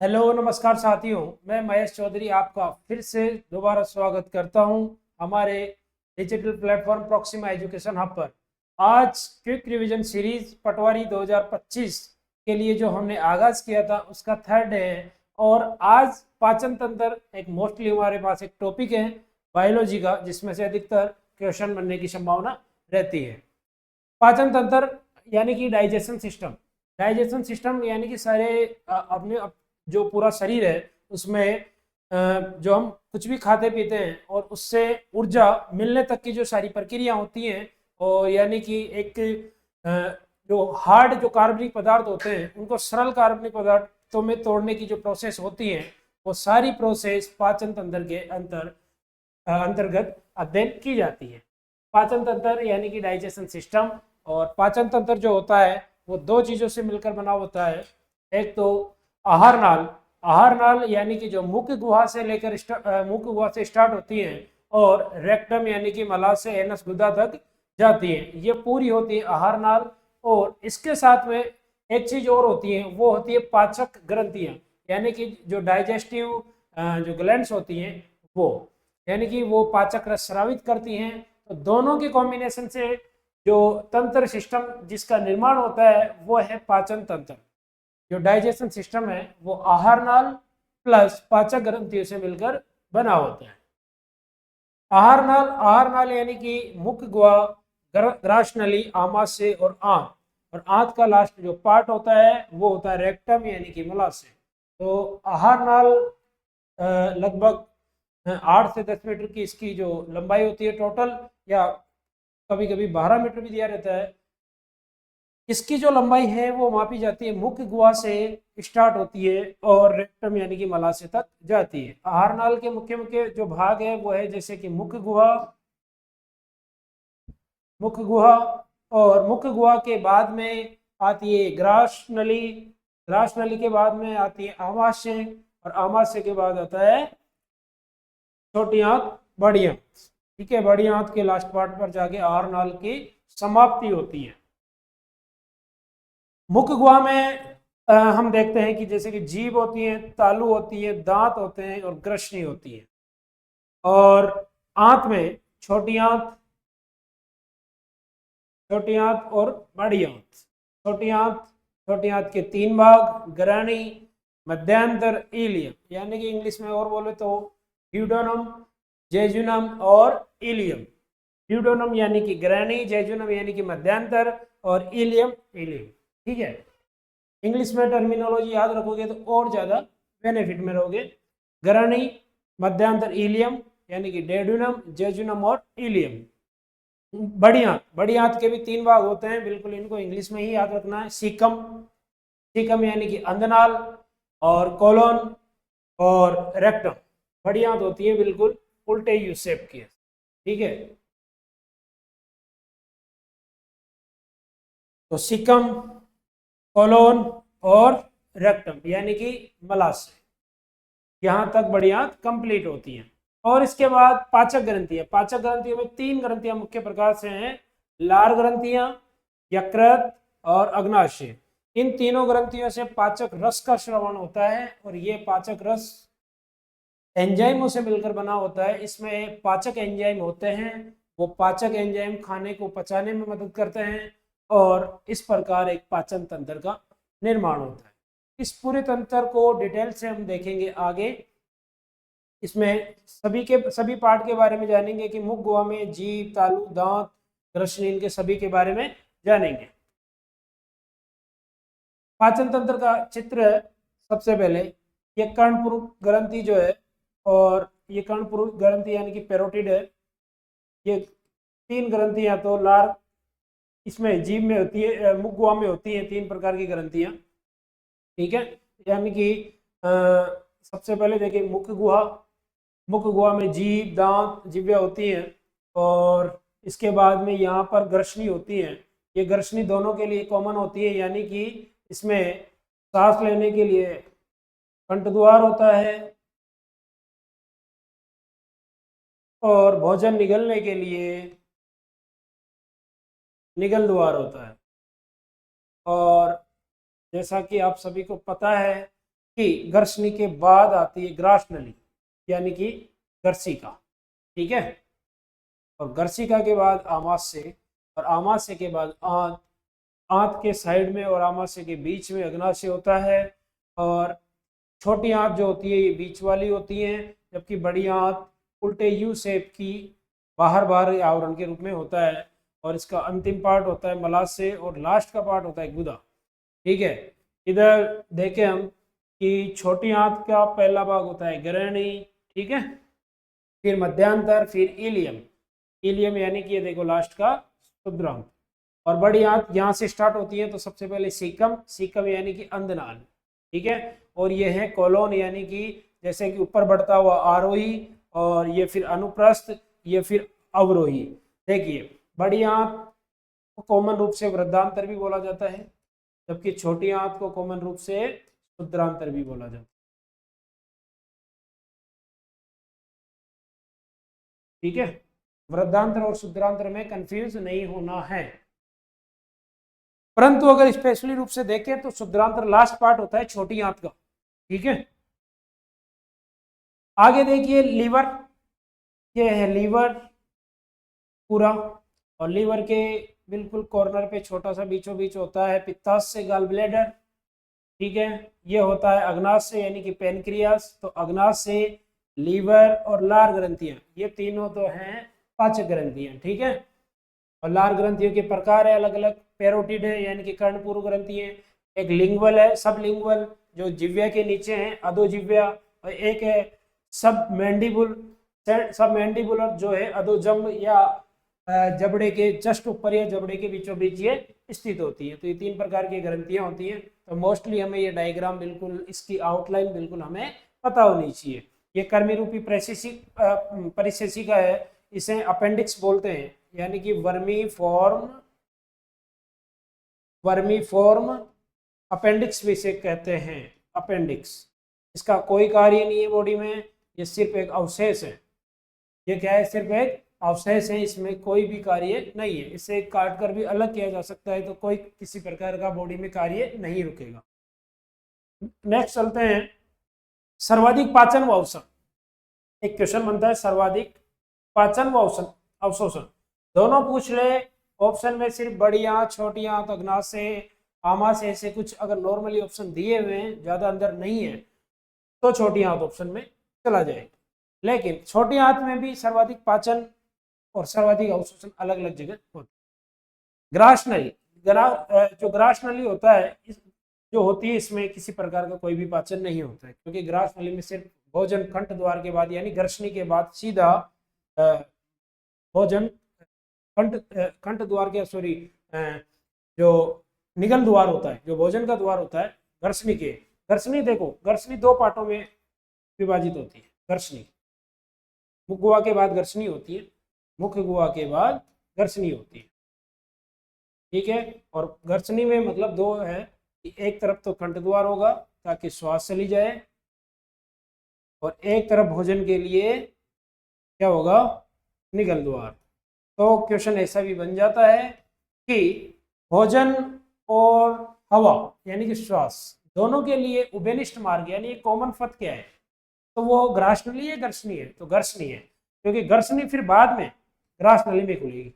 Hello नमस्कार साथियों, मैं महेश चौधरी आपका फिर से दोबारा स्वागत करता हूं हमारे digital platform Proxima education hub पर। आज क्विक रिवीजन सीरीज पटवारी 2025 के लिए जो हमने आगाज किया था उसका थर्ड डे है। और आज पाचन तंत्र एक मोस्टली हमारे पास एक टॉपिक है बायोलॉजी का, जिसमें से अधिकतर क्वेश्चन बनने की संभावना रहती है। पाचन तंत्र यानी कि डाइजेशन सिस्टम। डाइजेशन सिस्टम यानी कि सारे अपने जो पूरा शरीर है उसमें जो हम कुछ भी खाते पीते हैं और उससे ऊर्जा मिलने तक की जो सारी प्रक्रिया होती हैं, और यानी कि एक जो हार्ड जो कार्बनिक पदार्थ होते हैं उनको सरल कार्बनिक पदार्थों में तोड़ने की जो प्रोसेस होती है, वो सारी प्रोसेस पाचन तंत्र के अंतर्गत अध्ययन की जाती है। पाचन तंत्र यानी कि डाइजेशन सिस्टम। और पाचन तंत्र जो होता है वो दो चीज़ों से मिलकर बना होता है। एक तो आहार नाल। आहार नाल यानी कि जो मुख्य गुहा से लेकर मुख्य गुहा से स्टार्ट होती है और रेक्टम यानी कि मलाशय से एनस गुदा तक जाती है, ये पूरी होती है आहार नाल। और इसके साथ में एक चीज और होती है, वो होती है पाचक ग्रंथियां, यानी कि जो डाइजेस्टिव जो ग्लैंड्स होती हैं वो, यानी कि वो पाचक रस स्रावित करती हैं। तो दोनों के कॉम्बिनेशन से जो तंत्र सिस्टम जिसका निर्माण होता है वो है पाचन तंत्र। जो डाइजेशन सिस्टम है वो आहार नाल प्लस पाचक ग्रंथियों से मिलकर बना होता है। आहार नाल यानी कि मुख्य गुहा, ग्रास नली, आमाशय और आंत। और आंत का लास्ट जो पार्ट होता है वो होता है रेक्टम यानी कि मलाशय। तो आहार नाल लगभग 8 से 10 मीटर की इसकी जो लंबाई होती है टोटल, या कभी कभी 12 मीटर भी दिया रहता है। इसकी जो लंबाई है वो मापी जाती है, मुख्य गुहा से स्टार्ट होती है और रेक्टम यानी कि मलाशय तक जाती है। आहार नाल के मुख्य मुख्य जो भाग है वो है जैसे कि मुख्य गुहा, मुख्य गुहा, और मुख्य गुहा के बाद में आती है ग्रास नली। ग्रास नली के बाद में आती है आमाशय, और आमाशय के बाद आता है छोटी आंत, बड़ी आंत। ठीक है, बड़ी आंत के लास्ट पार्ट पर जाके आहार नाल की समाप्ति होती है। मुख्य गुहा में हम देखते हैं कि जैसे कि जीभ होती है, तालू होती है, दांत होते हैं और ग्रसनी होती है। और आंत में छोटी आंत और बड़ी आंत। छोटी आंत के 3 भाग, ग्रहणी, मध्यांतर, इलियम, यानी कि इंग्लिश में और बोले तो ड्यूडेनम, जेजुनम और इलियम। ड्यूडेनम यानी कि ग्रहणी, जेजुनम यानी कि मध्यांतर, और इलियम। ठीक है, इंग्लिश में टर्मिनोलॉजी याद रखोगे तो और ज़्यादा बेनिफिट में रहोगे। ग्रहणी, मध्यांतर, इलियम यानी कि डेड्यूनम, जेजुनम और इलियम। बड़ी आंत के भी 3 भाग होते हैं, बिल्कुल इनको इंग्लिश में ही याद रखना है। सीकम, सीकम यानी कि अंधनाल, और कोलोन, और रेक्टम। बड़ी आंत होती है बिल्कुल उल्टे यू शेप की। ठीक है, तो सीकम, कोलोन और रेक्टम यानी कि मलाशय, यहाँ तक बड़ी आंत कंप्लीट होती है। और इसके बाद पाचक ग्रंथियां। पाचक ग्रंथियों में 3 ग्रंथियां मुख्य प्रकार से हैं, लार ग्रंथियां, यकृत और अग्नाशय। इन तीनों ग्रंथियों से पाचक रस का श्रवण होता है, और ये पाचक रस एंजाइमों से मिलकर बना होता है। इसमें पाचक एंजाइम होते हैं, वो पाचक एंजाइम खाने को पचाने में मदद करते हैं, और इस प्रकार एक पाचन तंत्र का निर्माण होता है। इस पूरे तंत्र को डिटेल से हम देखेंगे आगे। इसमें सभी पार्ट के बारे में जानेंगे कि मुख गुहा में जीभ, तालू, दांत, ग्रसनी, इनके सभी के बारे में जानेंगे। पाचन तंत्र का चित्र है। सबसे पहले ये कर्णपुर ग्रंथि जो है, और ये कर्णपुर ग्रंथि यानी कि पेरोटिड है। ये 3 ग्रंथियां तो लार इसमें जीभ में होती है, मुख गुहा में होती है, 3 प्रकार की ग्रंथियां। ठीक है, यानी कि सबसे पहले देखिए मुख्य गुहा। मुख्य गुहा में जीभ, दांत, जिह्वा होती है, और इसके बाद में यहाँ पर ग्रसनी होती है। ये ग्रसनी दोनों के लिए कॉमन होती है, यानी कि इसमें सांस लेने के लिए कंठ द्वार होता है, और भोजन निगलने के लिए निगल द्वार होता है। और जैसा कि आप सभी को पता है कि गर्शनी के बाद आती है ग्रासनली यानी कि गर्सिका, ठीक है। और गर्सिका के बाद आमाशय, और आमाशय के बाद आंत, आंत के साइड में और आमाशय के बीच में अग्नाशय होता है। और छोटी आंत जो होती है ये बीच वाली होती है, जबकि बड़ी आंत उल्टे यू शेप की बाहर बाहर आवरण के रूप में होता है। और इसका अंतिम पार्ट होता है मलाशय और लास्ट का पार्ट होता है गुदा, ठीक है। इधर देखें हम कि छोटी आंत का पहला भाग होता है ग्रहणी, ठीक है, फिर मध्यांतर, फिर इलियम, इलियम यानी कि ये देखो लास्ट का क्षुद्रांत। और बड़ी आंत यहाँ से स्टार्ट होती है, तो सबसे पहले सीकम, सीकम यानी कि अंधनाल, ठीक है। और ये है कोलोन यानी कि जैसे कि ऊपर बढ़ता हुआ आरोही, और ये फिर अनुप्रस्थ, ये फिर अवरोही। देखिए बड़ी आंत को कॉमन रूप से वृद्धांतर भी बोला जाता है, जबकि छोटी आंत को कॉमन रूप से क्षुद्रांतर भी बोला जाता है, ठीक है। वृद्धांतर और शुद्धांतर में कंफ्यूज नहीं होना है। परंतु अगर स्पेशली रूप से देखें तो शुद्धांतर लास्ट पार्ट होता है छोटी आंत का, ठीक है। आगे देखिए लीवर, ये है लीवर पूरा, और लीवर के बिल्कुल कॉर्नर पे छोटा सा बीचों बीच होता है पित्ताशय गॉल ब्लैडर, ठीक है। ये होता है अग्नाशय यानी कि पेनक्रियास। तो अग्नाशय, लीवर और लार ग्रंथियां, ये तीनों तो हैं पाचक ग्रंथियां, ठीक है। और लार ग्रंथियों के प्रकार है अलग अलग, पेरोटिड है यानी कि कर्णपूर्व ग्रंथि है, एक लिंगवल है, सब लिंगवल जो जिव्या के नीचे है, अधोजिव्या, और एक है सब मैंडिबुल, सब मैंडिबुलर जो है अधोजंब या जबड़े के जस्ट ऊपर या जबड़े के बीचों बीच ये स्थित होती है। तो ये तीन प्रकार की ग्रंथियां होती हैं। तो मोस्टली हमें ये डायग्राम बिल्कुल, इसकी आउटलाइन बिल्कुल हमें पता होनी चाहिए। ये कर्मी रूपी परिशेषिका है, इसे अपेंडिक्स बोलते हैं, यानी कि वर्मी फॉर्म अपेंडिक्स भी इसे कहते हैं, अपेंडिक्स। इसका कोई कार्य नहीं है बॉडी में, ये सिर्फ एक अवशेष है। ये क्या है? सिर्फ एक अवशेष है, इसमें कोई भी कार्य नहीं है। इसे काट कर भी अलग किया जा सकता है, तो कोई किसी प्रकार का बॉडी में कार्य नहीं रुकेगा। नेक्स्ट चलते हैं, सर्वाधिक पाचन व अवशोषण। एक क्वेश्चन बनता है सर्वाधिक पाचन व अवशोषण, दोनों पूछ ले। ऑप्शन में सिर्फ बड़ी आंत, छोटी आंत, अग्नाशय, आमाशय से कुछ अगर नॉर्मली ऑप्शन दिए हुए हैं, ज्यादा अंदर नहीं है, तो छोटी आंत ऑप्शन में चला जाएगा। लेकिन छोटी आंत में भी सर्वाधिक पाचन और सर्वाधिक अवशोषण अलग अलग जगह होता है। ग्रास नली, जो ग्रास नली होता है जो होती है, इसमें किसी प्रकार का कोई भी पाचन नहीं होता है, क्योंकि ग्रास नली में सिर्फ भोजन कंठ द्वार के बाद यानी गर्शनी के बाद सीधा भोजन कंठ द्वार के, सॉरी, जो निगल द्वार होता है, जो भोजन का द्वार होता है गर्शनी के, गर्शनी देखो, गर्शनी दो पार्टों में विभाजित होती है। गर्शनी मुख गुहा के बाद गर्शनी होती है, मुख्य गुहा के बाद गर्शनी होती है, ठीक है। और गर्शनी में मतलब दो है, एक तरफ तो कंठ द्वार होगा ताकि श्वास चली जाए, और एक तरफ भोजन के लिए क्या होगा? निगल द्वार। तो क्वेश्चन ऐसा भी बन जाता है कि भोजन और हवा यानी कि श्वास दोनों के लिए उभयनिष्ठ मार्ग यानी कॉमन पथ क्या है? तो वो ग्रास नली है, गर्शनी है? तो गर्शनी है, क्योंकि गर्शनी फिर बाद में ग्रास नली में खुलेगी।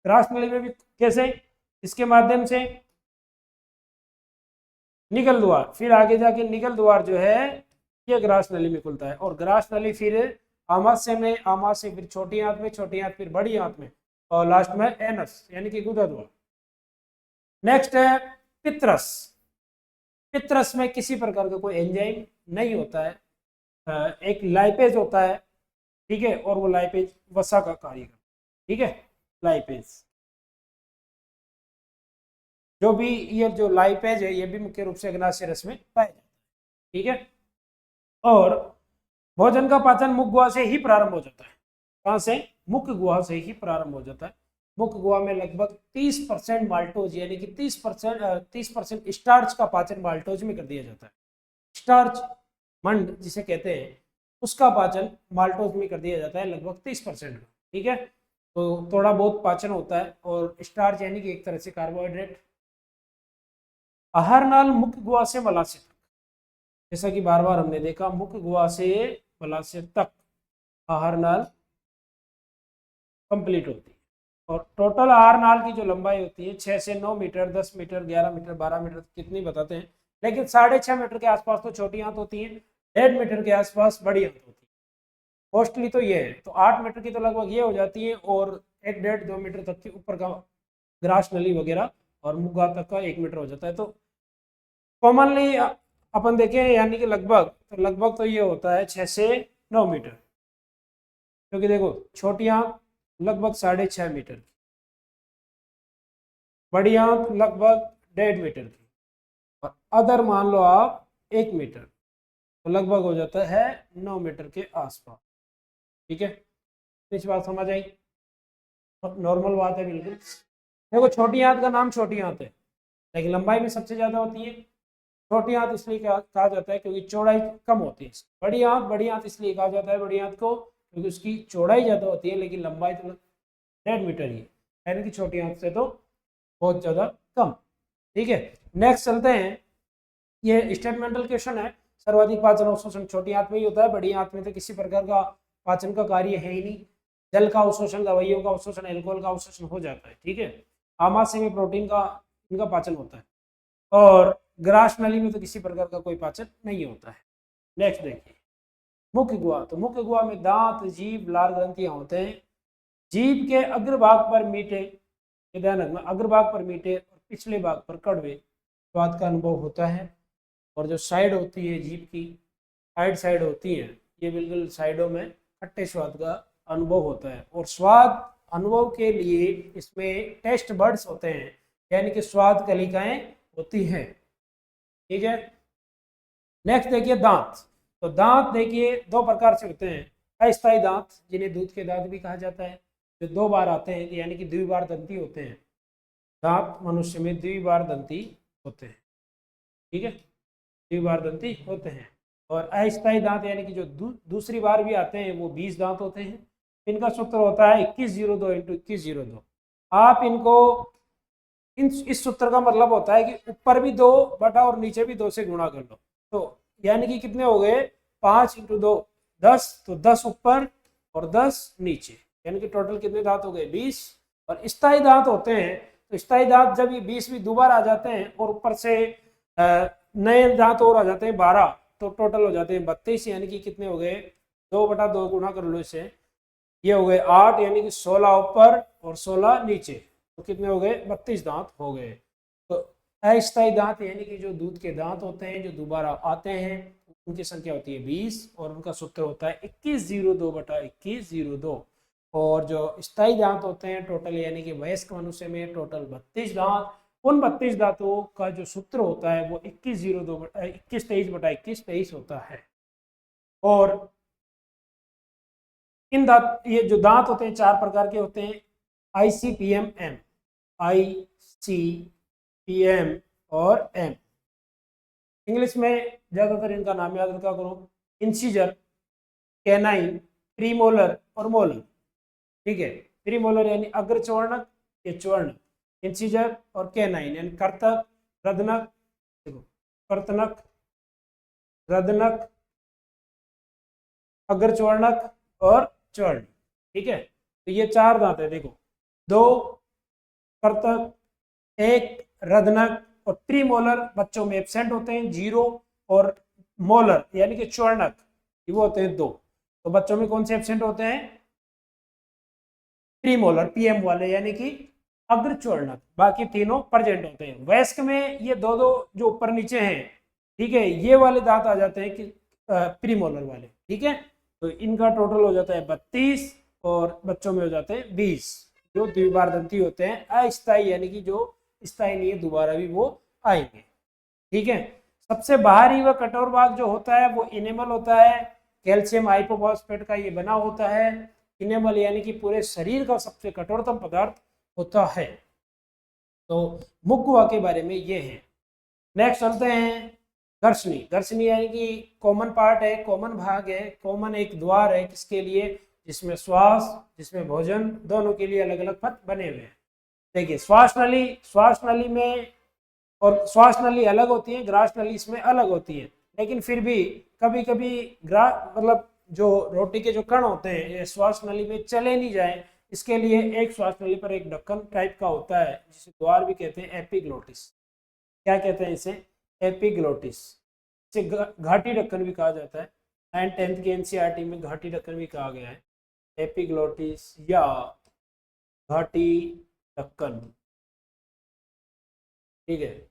ग्रास नली में भी कैसे? इसके माध्यम से निगल द्वार, फिर आगे जाके निगल द्वार जो है ये ग्रास नली में खुलता है, और ग्रास नली फिर आमाशय में, आमाशय फिर छोटी आंत में, छोटी आंत फिर बड़ी आंत में, और लास्ट में एनस यानी कि गुदा द्वार। नेक्स्ट है पित्रस। पित्रस में किसी प्रकार का कोई एंजाइम नहीं होता है, एक लाइपेज होता है, ठीक है, और वो लाइपेज वसा का कार्य करता है, ठीक है। लाइपेज जो भी, ये जो लाइपेज है ये भी मुख्य रूप से अग्नाशय रस में पाया जाता है, ठीक है। और भोजन का पाचन मुख गुहा से ही प्रारंभ हो जाता है। कहां से? मुख्य गुहा से ही प्रारंभ हो जाता है। मुख्य गुहा में लगभग 30% माल्टोज यानी कि 30% स्टार्च का पाचन माल्टोज में कर दिया जाता है। स्टार्च मंड जिसे कहते हैं, उसका पाचन माल्टोज में कर दिया जाता है लगभग 30% का, ठीक है। तो थोड़ा बहुत पाचन होता है, और स्टार्च यानी कि एक तरह से कार्बोहाइड्रेट। आहार नाल मुख्य गुहा से मलाशय तक, जैसा कि बार बार हमने देखा, मुख्य गुहा से मलाशय तक आहार नाल कंप्लीट होती है। और टोटल आहार नाल की जो लंबाई होती है 6 से 9 मीटर, 10 मीटर, 11 मीटर, 12 मीटर, कितनी बताते हैं, लेकिन 6.5 मीटर के आसपास तो छोटी आंत होती है, 1.5 मीटर के आसपास बड़ी आंत होती है। मोस्टली तो ये है, तो 8 मीटर की तो लगभग ये हो जाती है, और 1, 1.5, 2 मीटर तक की ऊपर का ग्रास नली वगैरह, और मुग्गा तक का 1 मीटर हो जाता है। तो कॉमनली अपन देखें यानी कि लगभग तो ये होता है 6 से 9 मीटर, क्योंकि देखो छोटी आंत लगभग 6.5 मीटर की, बड़ी आंत लगभग 1.5 मीटर की, और अदर मान लो आप 1 मीटर, तो लगभग हो जाता है 9 मीटर के आसपास। ठीक है, इस बात समझ आई, नॉर्मल बात है बिल्कुल। देखो छोटी आंत का नाम छोटी आंत है, लेकिन लंबाई में सबसे ज्यादा होती है। छोटी आंत इसलिए कहा जाता है क्योंकि चौड़ाई कम होती है। बड़ी आंत इसलिए कहा जाता है बड़ी आंत को क्योंकि उसकी चौड़ाई ज्यादा होती है, लेकिन लंबाई तो 1.5 मीटर ही है, यानी कि छोटी आंत से तो बहुत ज्यादा कम। ठीक है, नेक्स्ट चलते हैं। ये स्टेटमेंटल क्वेश्चन है। सर्वाधिक पाचन अवशोषण छोटी आंत में ही होता है, बड़ी आंत में तो किसी प्रकार का पाचन का कार्य है ही नहीं। जल का अवशोषण, दवाइयों का अवशोषण, एल्कोहल का अवशोषण हो जाता है। ठीक है, आमाशय में प्रोटीन का इनका पाचन होता है, और ग्रास नली में तो किसी प्रकार का कोई पाचन नहीं होता है। नेक्स्ट देखिए मुख्य गुहा। तो मुख्य गुहा में दांत, जीभ, लार ग्रंथियां होते हैं। जीभ के अग्रभाग पर मीठे, ध्यान रखना, अग्रभाग पर मीठे और पिछले भाग पर कड़वे स्वाद का अनुभव होता है। और जो साइड होती है जीभ की, साइड होती है, ये बिल्कुल साइडों में खट्टे स्वाद का अनुभव होता है। और स्वाद अनुभव के लिए इसमें टेस्ट बर्ड्स होते हैं, यानी कि स्वाद कलिकाएं होती हैं। ठीक है, नेक्स्ट देखिए दांत। तो दांत देखिए 2 प्रकार से होते हैं। अस्थायी दांत, जिन्हें दूध के दांत भी कहा जाता है, जो 2 बार आते हैं, यानी कि द्विबार दंती होते हैं। दांत मनुष्य में द्विबार दंती होते हैं। ठीक है, द्विबार दंती होते हैं। और अस्थायी दांत यानी कि जो दूसरी बार भी आते हैं, वो 20 दांत होते हैं। इनका सूत्र होता है 2102 × 2102। आप इनको इस सूत्र का मतलब होता है कि ऊपर भी 2 बटा और नीचे भी 2 से गुणा कर लो, तो यानी कि कितने हो गए, 5 × 2 10, तो 10 ऊपर और 10 नीचे, यानी कि टोटल कितने दांत हो गए, 20। और स्थायी दांत होते हैं, तो स्थायी दांत जब ये 20 भी दोबारा आ जाते हैं और ऊपर से नए दांत और आ जाते हैं 12, तो टोटल हो जाते हैं 32, यानी कि कितने हो गए, 2 बटा 2 गुणा कर लो इसे, ये हो गए 8, यानी कि 16 ऊपर और 16 नीचे, तो कितने हो गए, 32 दांत हो गए। तो अस्थायी दांत यानी कि जो दूध के दांत होते हैं, जो दोबारा आते हैं, उनकी संख्या होती है 20, और उनका सूत्र होता है 2102 बटा 2102। और जो स्थायी दांत होते हैं टोटल, यानी कि वयस्क मनुष्य में टोटल 32 दांत, उन 32 दांतों का जो सूत्र होता है वो 2102 बटा 2123 बटा 2123 होता है। और इन दांत, ये जो दांत होते हैं 4 प्रकार के होते हैं, ICPM, ICPM और M। इंग्लिश में ज्यादातर इनका नाम याद रखा करो, इंसीजर, कैनाइन, प्रीमोलर और मोलर। ठीक है, प्रीमोलर यानी अग्रचवर्णक या चवर्णक, इंसीजर और कैनाइन यानी कर्तक, रदनक, कर्तनक, रदनक, अग्रचवर्णक और चर्ण। ठीक है, तो ये 4 दांत है, देखो 2 कर्तक, 1 रदनक, और प्रीमोलर बच्चों में एब्सेंट होते हैं 0, और मोलर यानी कि चवर्णक वो होते हैं 2। तो बच्चों में कौन से एब्सेंट होते हैं, प्रीमोलर PM वाले यानी कि अग्रचवर्णक, बाकी तीनों प्रेजेंट होते हैं। वयस्क में ये 2 जो ऊपर नीचे हैं, ठीक है, ये वाले दांत आ जाते हैं कि प्रीमोलर वाले। ठीक है, तो इनका टोटल हो जाता है 32, और बच्चों में हो जाते हैं 20, जो द्विबार दंती होते हैं। अस्थायी यानी कि जो स्थायी नहीं है, दोबारा भी वो आएंगे। ठीक है, सबसे बाहरी व कठोर भाग जो होता है वो इनेमल होता है, कैल्शियम हाइपोफॉस्फेट का ये बना होता है। इनेमल यानी कि पूरे शरीर का सबसे कठोरतम पदार्थ होता है। तो मुख्य गुहा के बारे में ये है। नेक्स्ट चलते हैं घर्षणी। घर्षणी यानी कि कॉमन पार्ट है, कॉमन भाग है, कॉमन एक द्वार है, किसके लिए, जिसमें श्वास, जिसमें भोजन, दोनों के लिए अलग अलग पथ बने हुए हैं। देखिए श्वास नली में, और श्वास नली अलग होती है, ग्रास नली इसमें अलग होती है, लेकिन फिर भी कभी कभी मतलब जो रोटी के जो कण होते हैं ये श्वास नली में चले नहीं जाए, इसके लिए एक श्वास नली पर एक ढक्कन टाइप का होता है जिसे द्वार भी कहते हैं, एपिग्लोटिस। क्या कहते हैं इसे? एपिग्लोटिस। इसे घाटी ढक्कन भी कहा जाता है। 9th के एनसीईआरटी में घाटी ढक्कन भी कहा गया है, एपिग्लोटिस या घाटी ढक्कन। ठीक है।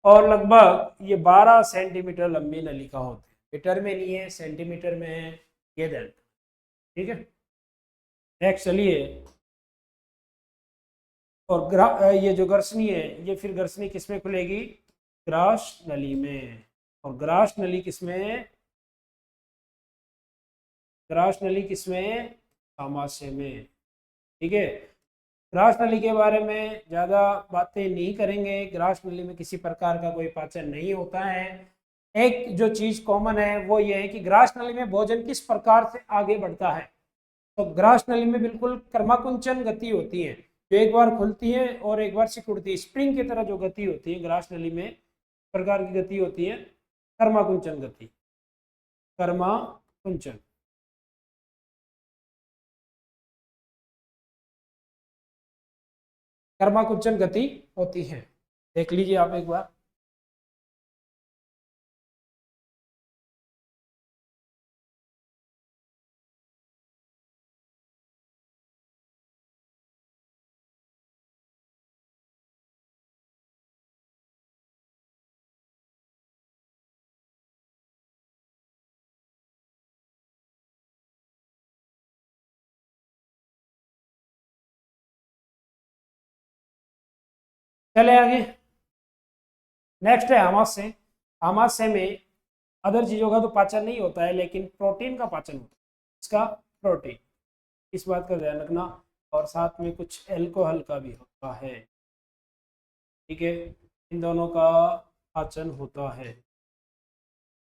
और लगभग ये 12 सेंटीमीटर लंबी नली का होता है, मीटर में नहीं है, सेंटीमीटर में है, ये ध्यान। ठीक है। नेक्स्ट चलिए। और ये जो गर्सनी है ये फिर गर्सनी किसमें खुलेगी? ग्रास नली में। और ग्रास नली किसमें? ग्रास नली किसमें? आमाशय में। ठीक है। ग्रास नली के बारे में ज़्यादा बातें नहीं करेंगे। ग्रास नली में किसी प्रकार का कोई पाचन नहीं होता है। एक जो चीज़ कॉमन है वो ये है कि ग्रास नली में भोजन किस प्रकार से आगे बढ़ता है। तो ग्रास नली में बिल्कुल कर्माकुंचन गति होती है, जो एक बार खुलती है और एक बार सिकुड़ती है। स्प्रिंग की तरह जो गति होती है ग्रास नली में, प्रकार की गति होती है कर्माकुंचन गति। कर्माकुंचन। कर्माकुंचन गति होती है, देख लीजिए आप एक बार। चले आगे। नेक्स्ट है आमाशय। आमाशय में अदर चीजों का तो पाचन नहीं होता है, लेकिन प्रोटीन का पाचन होता है। इसका प्रोटीन, इस बात का ध्यान रखना। और साथ में कुछ एल्कोहल का भी होता है। ठीक है। इन दोनों का पाचन होता है।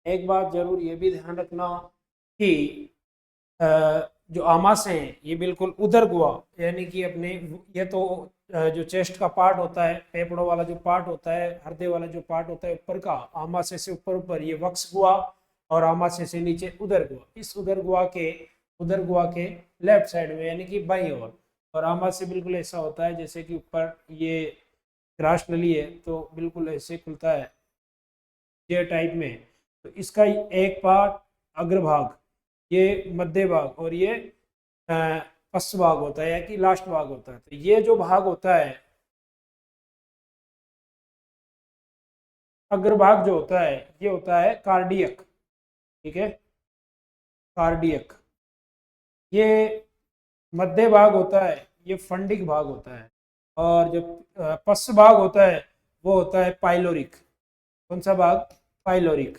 एक बात जरूर ये भी ध्यान रखना कि जो आमाशय है ये बिल्कुल उदर गुहा, यानी कि अपने ये तो जो चेस्ट का पार्ट होता है, फेफड़ों वाला जो पार्ट होता है, हृदय वाला जो पार्ट होता है ऊपर का, आमाशय से ऊपर ऊपर ये वक्ष गुहा, और आमाशय से नीचे उदर गुहा। इस उदर गुहा के लेफ्ट साइड में यानी कि बाईं ओर। और आमाशय बिल्कुल ऐसा होता है जैसे कि ऊपर ये ग्रास नली है तो बिल्कुल ऐसे खुलता है ये टाइप में। तो इसका एक पार्ट अग्रभाग, ये मध्य भाग, और ये पश्च भाग होता है या कि लास्ट भाग होता है। तो ये जो भाग होता है अग्रभाग जो होता है ये होता है कार्डियक। ठीक है, कार्डियक। ये मध्य भाग होता है, ये फंडिक भाग होता है। और जो पश्च भाग होता है वो होता है पाइलोरिक। कौन सा भाग? पाइलोरिक।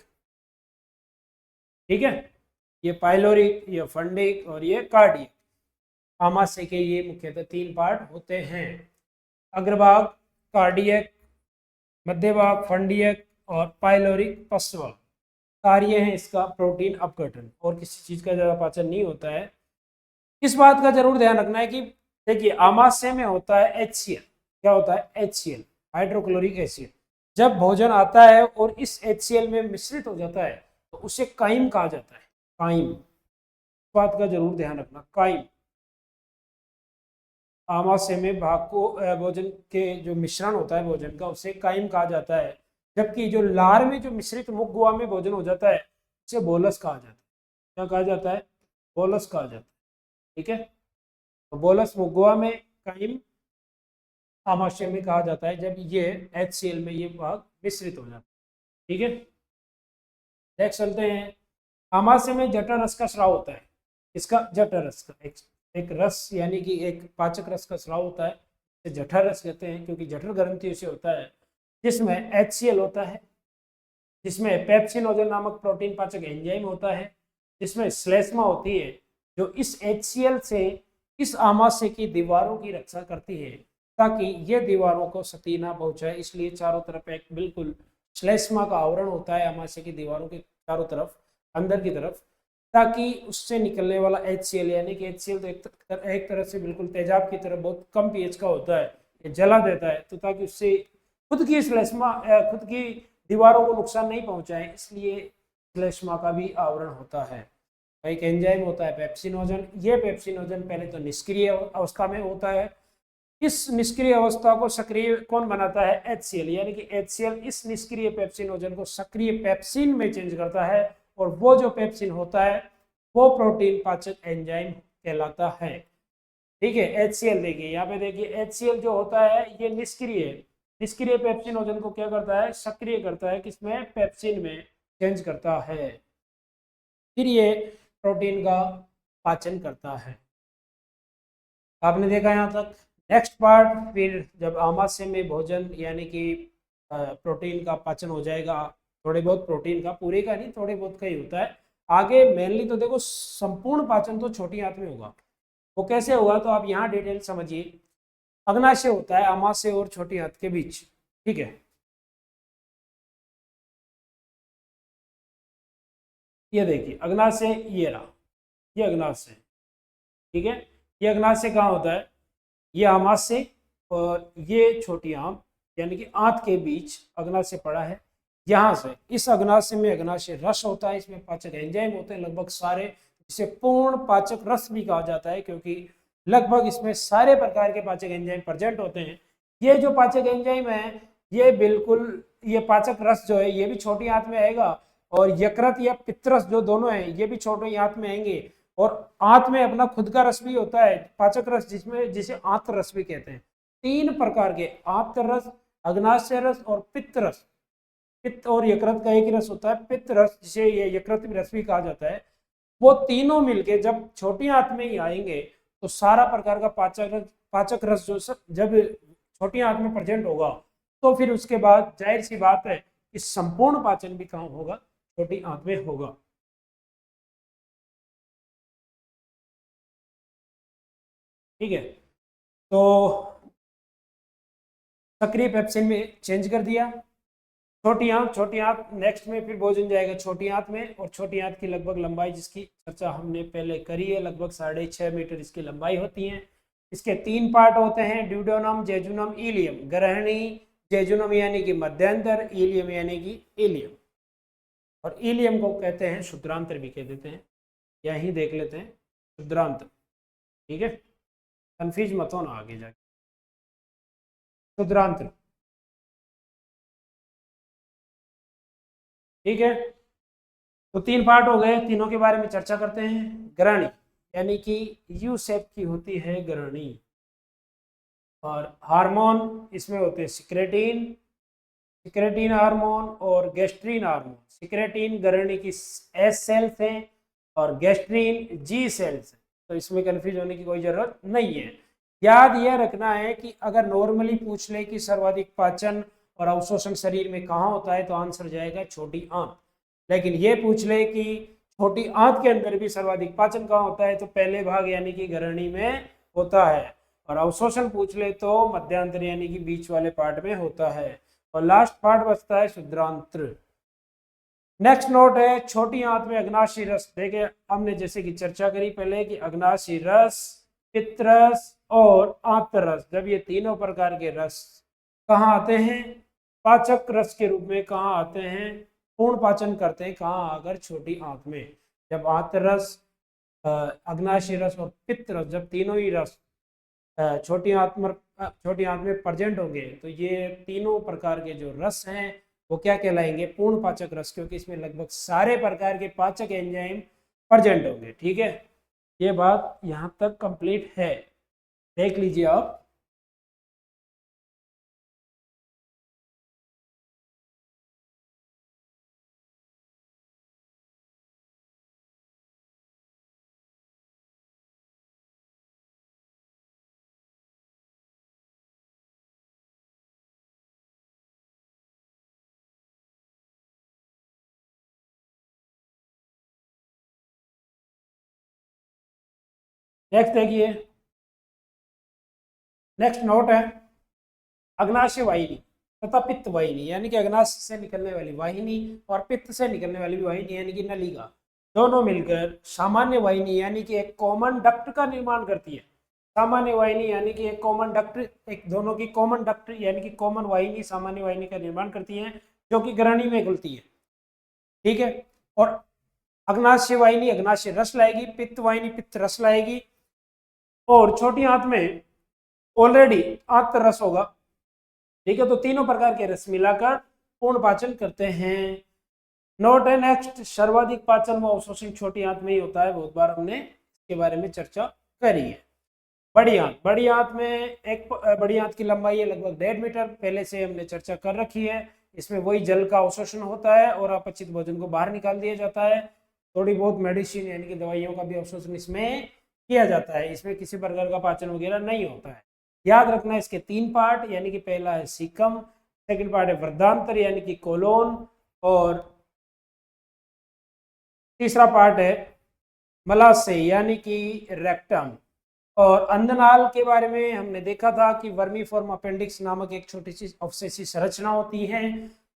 ठीक है। ये पाइलोरिक, ये फंडिक और ये कार्डियक। आमाशय के ये मुख्यतः 3 पार्ट होते हैं, अग्रभाग, कार्डियक, मध्य भाग फंडियक, और पाइलोरिक पश्च भाग। कार्य है इसका प्रोटीन अपघटन, और किसी चीज का ज्यादा पाचन नहीं होता है। इस बात का जरूर ध्यान रखना है कि देखिए आमाशय में होता है HCl। क्या होता है? HCl, hydrochloric acid. जब भोजन आता है और इस HCl में मिश्रित हो जाता है तो उसे काइम कहा जाता है। काइम, इस बात का जरूर ध्यान रखना। काइम। आमाशय में भाग को भोजन के जो मिश्रण होता है भोजन का, उसे काइम कहा जाता है। जबकि जो लार में जो मिश्रित मुख गुहा में भोजन हो जाता है उसे बोलस कहा जाता है। क्या कहा जाता है? बोलस कहा जाता है। ठीक है। तो बोलस मुख गुहा में, काइम आमाशय में कहा जाता है जब ये HCl में ये भाग मिश्रित हो जाता है। ठीक है। नेक्स्ट चलते हैं। आमाशय में जठर रस का स्राव होता है। इसका जठर रस का एक रस यानी कि एक पाचक रस का स्राव होता है, इसे जठर रस कहते हैं क्योंकि जठर ग्रंथियों से होता है, जिसमें HCl होता है, जिसमें पेप्सिनोजन नामक प्रोटीन पाचक एंजाइम होता है, जिसमें श्लेष्मा होती है जो इस HCl से इस आमाशय की दीवारों की रक्षा करती है ताकि ये दीवारों को क्षति ना पहुंचाए। इसलिए चारों तरफ एक बिल्कुल श्लेष्मा का आवरण होता है आमाशय की दीवारों के चारों तरफ, अंदर की तरफ, ताकि उससे निकलने वाला HCl, यानी कि HCl तो एक तरह से बिल्कुल तेजाब की तरह बहुत कम pH का होता है, ये जला देता है, तो ताकि उससे खुद की श्लेष्मा खुद की दीवारों को नुकसान नहीं पहुंचाए, इसलिए श्लेष्मा का भी आवरण होता है। एक एंजाइम होता है पेप्सिनोजन। ये पेप्सिनोजन पहले तो निष्क्रिय अवस्था में होता है। इस निष्क्रिय अवस्था को सक्रिय कौन बनाता है? HCl, यानी कि HCl इस निष्क्रिय पेप्सिनोजन को सक्रिय पेप्सिन में चेंज करता है, और वो जो पेप्सिन होता है वो प्रोटीन पाचक एंजाइम कहलाता है। ठीक है, HCl देखिए यहाँ पे, देखिए HCl जो होता है ये निष्क्रिय पेप्सिनोजन को क्या करता है? सक्रिय करता है, किसमें? पेप्सिन में चेंज करता है, फिर ये प्रोटीन का पाचन करता है। आपने देखा यहाँ तक। नेक्स्ट पार्ट, फिर जब आमाशय में भोजन यानी कि प्रोटीन का पाचन हो जाएगा, थोड़े बहुत प्रोटीन का, पूरे का नहीं, थोड़े बहुत का ही होता है। आगे मेनली तो देखो संपूर्ण पाचन तो छोटी आंत में होगा। वो कैसे होगा? तो आप यहाँ डिटेल समझिए। अग्नाशय होता है आमाशय और छोटी आंत के बीच, ठीक है। ये देखिए अग्नाशय, ये रहा, ये अग्नाशय, ठीक है। ये अग्नाशय कहाँ होता है? ये आमाशय और ये छोटी आंत यानी कि आंत के बीच अग्नाशय पड़ा है। यहाँ से इस अग्नाशय में अग्नाशय रस होता है, इसमें पाचक एंजाइम होते हैं लगभग सारे, जिसे पूर्ण पाचक रस भी कहा जाता है, क्योंकि लगभग इसमें सारे प्रकार के पाचक एंजाइम प्रेजेंट होते हैं। ये जो पाचक एंजाइम है ये बिल्कुल, ये पाचक रस जो है ये भी छोटी आंत में आएगा, और यकृत या पित्तरस जो दोनों हैं ये भी छोटी आंत में आएंगे, और आंत में अपना खुद का रस भी होता है पाचक रस, जिसे आंत रस भी कहते हैं। 3 प्रकार के, आंत रस, अग्नाशय रस और पित्त रस। पित्त और यकृत का एक ही रस होता है, पित्त रस, जिसे ये यकृत रस भी कहा जाता है। वो तीनों मिलके जब छोटी आंत में ही आएंगे तो सारा प्रकार का पाचक रस जो जब छोटी आंत में प्रेजेंट होगा, तो फिर उसके बाद जाहिर सी बात है कि संपूर्ण पाचन भी कहाँ होगा? छोटी आंत में होगा। ठीक है, तो सक्रिय पेप्सिन में चेंज कर दिया। छोटी आंत नेक्स्ट में फिर भोजन जाएगा छोटी आंत में, और छोटी आंत की लगभग लंबाई जिसकी चर्चा हमने पहले करी है, लगभग 6.5 मीटर इसकी लंबाई होती है। इसके 3 पार्ट होते हैं, ड्यूडेनम, जेजुनम, इलियम। ग्रहणी, जेजुनम यानी कि मध्यांतर, इलियम यानी कि इलियम, और इलियम को कहते हैं शुद्रांत्र भी कह देते हैं, यही देख लेते हैं शुद्रांत्र। ठीक है, कंफ्यूज मत होना आगे जाके। शुद्रांत्र, ठीक है। तो 3 पार्ट हो गए, तीनों के बारे में चर्चा करते हैं। ग्रहणी यानी कि यू शेप की होती है ग्रहणी, और हार्मोन इसमें होते हैं सिक्रेटिन, सिक्रेटिन हार्मोन और गैस्ट्रीन हार्मोन। सिक्रेटिन ग्रहणी की एस सेल्स हैं और गैस्ट्रीन जी सेल्स हैं, तो इसमें कंफ्यूज होने की कोई जरूरत नहीं है। याद यह रखना है कि अगर नॉर्मली पूछ ले कि सर्वाधिक पाचन और अवशोषण शरीर में कहाँ होता है, तो आंसर जाएगा छोटी आंत। लेकिन ये पूछ ले कि छोटी आंत के अंदर भी सर्वाधिक पाचन कहाँ होता है, तो पहले भाग यानी कि ग्रहणी में होता है, और अवशोषण पूछ ले तो मध्यांतर यानी कि बीच वाले पार्ट में होता है, और लास्ट पार्ट बचता है शुद्रांत्र। नेक्स्ट नोट है छोटी आंत में अग्नाशी रस। देखिए हमने जैसे कि चर्चा करी पहले कि अग्नाशी रस, पित्तरस और आंत रस, जब ये तीनों प्रकार के रस कहाँ आते हैं? पाचक रस के रूप में कहाँ आते हैं? पूर्ण पाचन करते हैं कहाँ? अगर छोटी आंत में। जब आंत रस, अग्नाशी रस और पित्त रस, जब तीनों ही रस छोटी आंत में प्रेजेंट होंगे, तो ये तीनों प्रकार के जो रस हैं वो क्या कहलाएंगे? पूर्ण पाचक रस, क्योंकि इसमें लगभग सारे प्रकार के पाचक एंजाइम प्रेजेंट होंगे। ठीक है, ये बात यहाँ तक कंप्लीट है, देख लीजिए आप। नेक्स्ट देखिए, नेक्स्ट नोट है अग्नाशय वाहिनी तथा पित्त वाहिनी, यानी कि अग्नाशय से निकलने वाली वाहिनी और पित्त से निकलने वाली वाहिनी यानी कि नलिका, दोनों मिलकर सामान्य वाहिनी यानी कि एक कॉमन डक्ट का निर्माण करती है। सामान्य वाहिनी यानी कि एक कॉमन डक्ट, एक दोनों की कॉमन डक्ट यानी कि कॉमन वाहिनी सामान्य वाहिनी का निर्माण करती है। जो कि ग्रहणी में खुलती है, ठीक है। और अग्नाशय वाहिनी अग्नाशय रस लाएगी, पित्त वाहिनी पित्त रस लाएगी, और छोटी आंत में ऑलरेडी आंत रस होगा, ठीक है। तो तीनों प्रकार के रस मिलाकर पूर्ण पाचन करते हैं। नोट है नेक्स्ट, सर्वाधिक पाचन व अवशोषण छोटी आंत में ही होता है। बहुत बार हमने इसके बारे में चर्चा करी है। बड़ी आंत में एक बड़ी आंत की लंबाई है लगभग 1.5 मीटर, पहले से हमने चर्चा कर रखी है। इसमें वही जल का अवशोषण होता है और अपचित भोजन को बाहर निकाल दिया जाता है। थोड़ी बहुत मेडिसिन यानी कि दवाइयों का भी अवशोषण इसमें किया जाता है। इसमें किसी प्रकार का पाचन वगैरह नहीं होता है। याद रखना इसके 3 पार्ट, यानी कि पहला है सीकम, सेकंड पार्ट है वृद्धांतर यानी कि कोलोन, और तीसरा पार्ट है मलाशय यानी कि रेक्टम। और अंधनाल के बारे में हमने देखा था कि वर्मीफॉर्म अपेंडिक्स नामक एक छोटी सी अवशेषी संरचना होती है।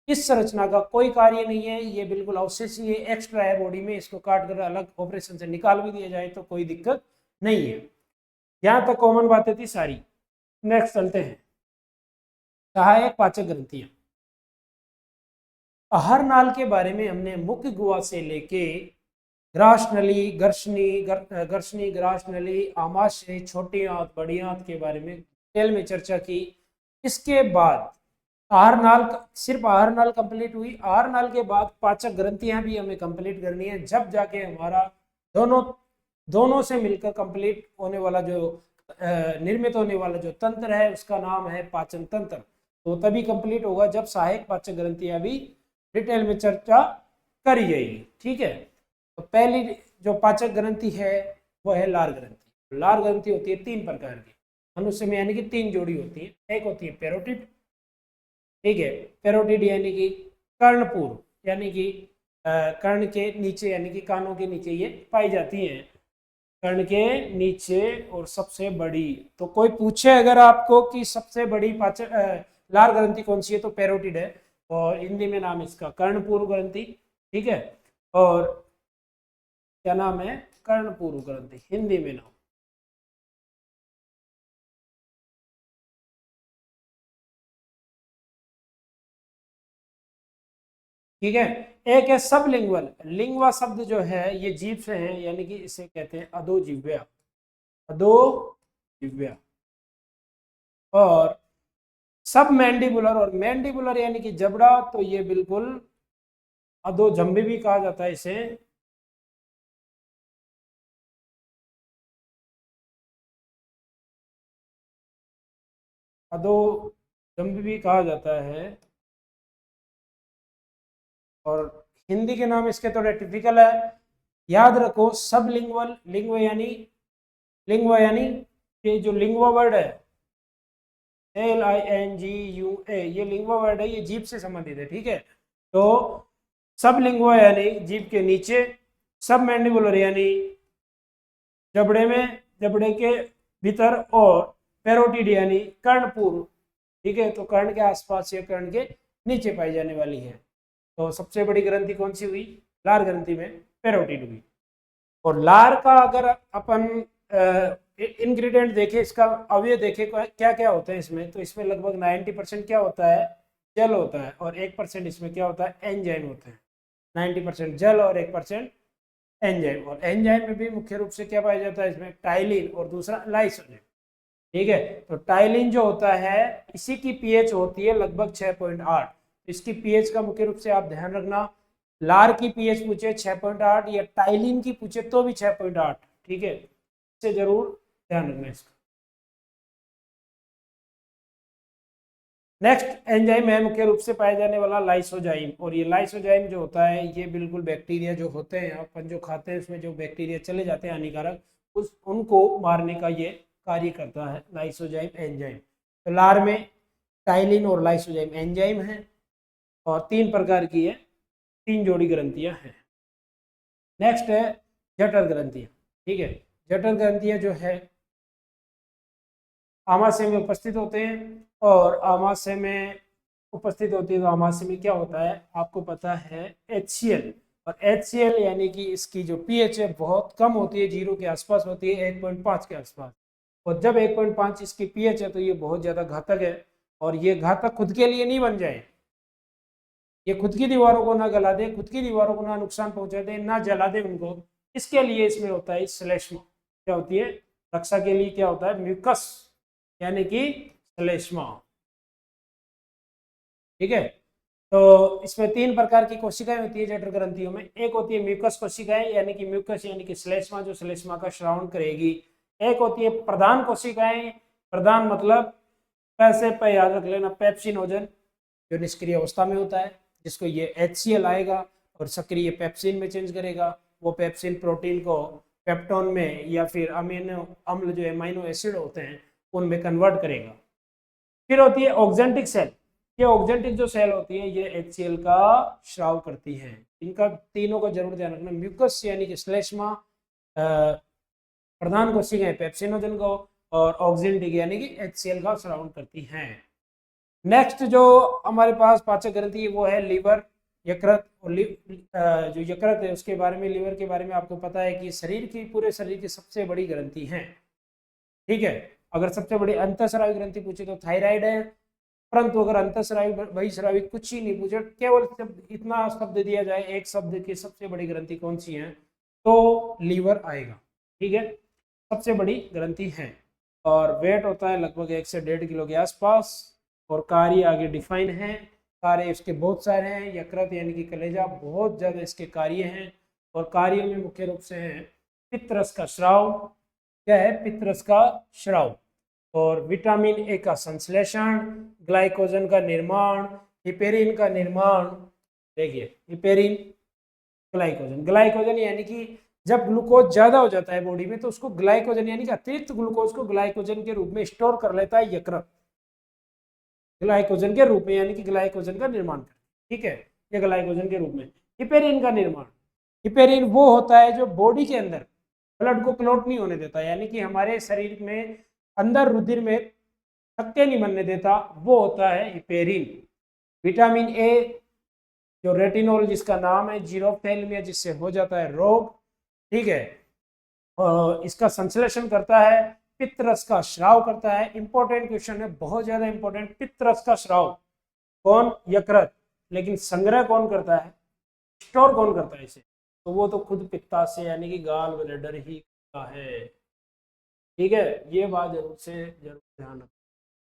इस संरचना का कोई कार्य नहीं है, ये बिल्कुल अवशेषी है, एक्स्ट्रा है बॉडी में। इसको काट कर अलग ऑपरेशन से निकाल भी दिया जाए तो कोई दिक्कत नहीं है। यहाँ तक कॉमन बातें थी सारी। नेक्स्ट चलते हैं, सहायक पाचक ग्रंथियां। आहार नाल के बारे में हमने मुख्य गुहा से लेके ग्रास नली, गर्शनी, ग्रास नली, आमाशय, छोटी आंत, बड़ी आंत के बारे में डिटेल में चर्चा की। इसके बाद आहार नाल, सिर्फ आहार नाल कंप्लीट हुई। आहार नाल के बाद पाचक ग्रंथियां भी हमें कंप्लीट करनी है, जब जाके हमारा दोनों से मिलकर कंप्लीट होने वाला जो निर्मित होने वाला जो तंत्र है उसका नाम है पाचन तंत्र। तो तभी कंप्लीट होगा जब सहायक पाचक ग्रंथियां भी डिटेल में चर्चा करी जाएगी, ठीक है। तो पहली जो पाचक ग्रंथि है वो है लार ग्रंथि। लार ग्रंथि होती है 3 प्रकार की मनुष्य में, यानी कि 3 जोड़ी होती है। एक होती है पेरोटिड, ठीक है। पेरोटिड यानी कि कर्णपूर्व, यानी कि कर्ण के नीचे, यानी कि कानों के नीचे ये पाई जाती है, कर्ण के नीचे और सबसे बड़ी। तो कोई पूछे अगर आपको कि सबसे बड़ी पाचक लार ग्रंथि कौन सी है, तो पेरोटिड है, और हिंदी में नाम इसका कर्णपूर्व ग्रंथि, ठीक है। और क्या नाम है, कर्णपूर्व ग्रंथि हिंदी में नाम। ठीक है। एक है सबलिंगुअल। लिंगवा शब्द जो है ये जीभ से है, यानी कि इसे कहते हैं अधोजिह्वा, अधोजिह्वा। और सब मैंडिबुलर, और मैंडिबुलर यानी कि जबड़ा, तो ये बिल्कुल अधोजंभी भी कहा जाता है इसे। अधोजंभी भी कहा जाता है, और हिंदी के नाम इसके थोड़े टिपिकल है। याद रखो सब लिंगुअल, लिंगवा यानी ये जो लिंगवा वर्ड है LINGUA, ये लिंगवा वर्ड है, ये जीभ से संबंधित है, ठीक है। तो सब लिंगवा यानी जीभ के नीचे, सब मैंडिबुलर यानी जबड़े में, जबड़े के भीतर, और पेरोटिड यानी कर्णपूर्व, ठीक है। तो कर्ण के आसपास या कर्ण के नीचे पाई जाने वाली है। तो सबसे बड़ी ग्रंथि कौन सी हुई, लार ग्रंथि में पेरोटिड हुई। और लार का अगर अपन इंग्रेडिएंट देखें, इसका अवयव देखें क्या क्या होते हैं इसमें, तो इसमें लगभग 90% क्या होता है, जल होता है, और 1% इसमें क्या होता है, एंजाइम होते हैं। 90% जल और 1% एंजाइम। और एंजाइम में भी मुख्य रूप से क्या पाया जाता है इसमें, टाइलिन और दूसरा लाइसोजाइम, ठीक है। तो टाइलिन जो होता है इसी की पीएच होती है लगभग 6.8। इसकी पीएच का मुख्य रूप से आप ध्यान रखना, लार की पीएच पूछे 6.8 या टाइलिन की पूछे तो भी 6.8, ठीक है। इसे जरूर ध्यान रखना इसका। नेक्स्ट एंजाइम है मुख्य रूप से पाया जाने वाला लाइसोजाइम। और ये लाइसोजाइम जो होता है ये बिल्कुल बैक्टीरिया जो होते हैं अपन जो खाते हैं उसमें जो बैक्टीरिया चले जाते हैं हानिकारक, उनको मारने का ये कार्य करता है लाइसोजाइम एंजाइम। तो लार में टाइलिन और लाइसोजाइम एंजाइम है, और 3 प्रकार की है, 3 जोड़ी ग्रंथियां हैं। नेक्स्ट है जठर ग्रंथियां, ठीक है। जठर ग्रंथियां जो है आमाशय में उपस्थित होते हैं, और आमाशय में उपस्थित होती है। तो आमाशय में क्या होता है आपको पता है, HCl। और HCl यानी कि इसकी जो पीएच है बहुत कम होती है, 0 के आसपास होती है, 1.5 के आसपास। और जब 1.5 इसकी पीएच है तो ये बहुत ज़्यादा घातक है। और ये घातक खुद के लिए नहीं बन जाए, ये खुद की दीवारों को ना गला दे, खुद की दीवारों को ना नुकसान पहुंचा दे, ना जला दे उनको। इसके लिए इसमें होता है श्लेष्मा। क्या होती है? रक्षा के लिए क्या होता है? म्यूकस यानी कि श्लेष्मा। ठीक है। तो इसमें 3 प्रकार की कोशिकाएं होती है जठर ग्रंथियों में। एक होती है म्यूकस कोशिकाएं यानी कि म्यूकस यानी कि श्लेष्मा, जो श्लेष्मा का श्रावण करेगी। एक होती है प्रधान कोशिकाएं। प्रधान मतलब पैसे पे याद रख लेना, पेप्सिनोजन, जो निष्क्रिय अवस्था में होता है, जिसको ये HCl आएगा और सक्रिय पेप्सिन में चेंज करेगा। वो पेप्सिन प्रोटीन को पेप्टोन में या फिर अमीनो अम्ल जो एमाइनो एसिड होते हैं उनमें कन्वर्ट करेगा। फिर होती है ऑक्जेंटिक सेल। ये ऑक्जेंटिक जो सेल होती है ये HCl का स्राव करती है। इनका तीनों का जरूर ध्यान रखना। म्यूकस यानी कि श्लेष्मा, प्रधान कोशिकाएं पेप्सिनोजन को, और ऑक्जेंटिक यानी कि HCl का स्राव करती हैं। नेक्स्ट जो हमारे पास पाचक ग्रंथि है वो है लीवर, यकृत। और जो यकृत है उसके बारे में, लीवर के बारे में आपको पता है कि शरीर की, पूरे शरीर की सबसे बड़ी ग्रंथि है। ठीक है। अगर सबसे बड़ी अंतःस्रावी ग्रंथि पूछे तो थायराइड है, परंतु अगर अंतःस्रावी बहिःस्रावी कुछ ही नहीं पूछे, केवल इतना शब्द दिया जाए एक शब्द की सबसे बड़ी ग्रंथि कौन सी है, तो लीवर आएगा। ठीक है, सबसे बड़ी ग्रंथि है। और वेट होता है लगभग 1 से 1.5 किलो के आसपास। और कार्य आगे डिफाइन है। कार्य इसके बहुत सारे हैं। यकृत यानी कि कलेजा, बहुत ज्यादा इसके कार्य हैं। और कार्यों में मुख्य रूप से हैं पित्तरस का स्राव। क्या है? पित्तरस का स्राव। और विटामिन ए का संश्लेषण, ग्लाइकोजन का निर्माण, हिपेरिन का निर्माण। देखिए हिपेरिन, ग्लाइकोजन। ग्लाइकोजन यानी कि जब ग्लूकोज ज्यादा हो जाता है बॉडी में तो उसको ग्लाइकोजन यानी कि अतिरिक्त ग्लूकोज को ग्लाइकोजन के रूप में स्टोर कर लेता है यकृत, ग्लाइकोजन के रूप में, यानी कि ग्लाइकोजन का निर्माण करता है। ठीक है, ये ग्लाइकोजन के रूप में। हिपेरिन का निर्माण, हिपेरिन वो होता है जो बॉडी के अंदर ब्लड को क्लॉट नहीं होने देता, यानी कि हमारे शरीर में अंदर रुधिर में थक्के नहीं बनने देता, वो होता है हिपेरिन। विटामिन ए, जो रेटिनॉल जिसका नाम है, जीरोफ्थैल्मिया जिससे हो जाता है रोग। ठीक है, इसका संश्लेषण करता है, पित्तरस का स्राव करता है। इंपॉर्टेंट क्वेश्चन है, बहुत ज्यादा इंपॉर्टेंट। पित्तरस का स्राव कौन? यकृत। लेकिन संग्रह कौन करता है, स्टोर कौन करता है इसे? तो वो तो खुद पित्ताशय यानी कि गाल ब्लैडर ही का है। ठीक है, ये बात जरूर ध्यान रखना,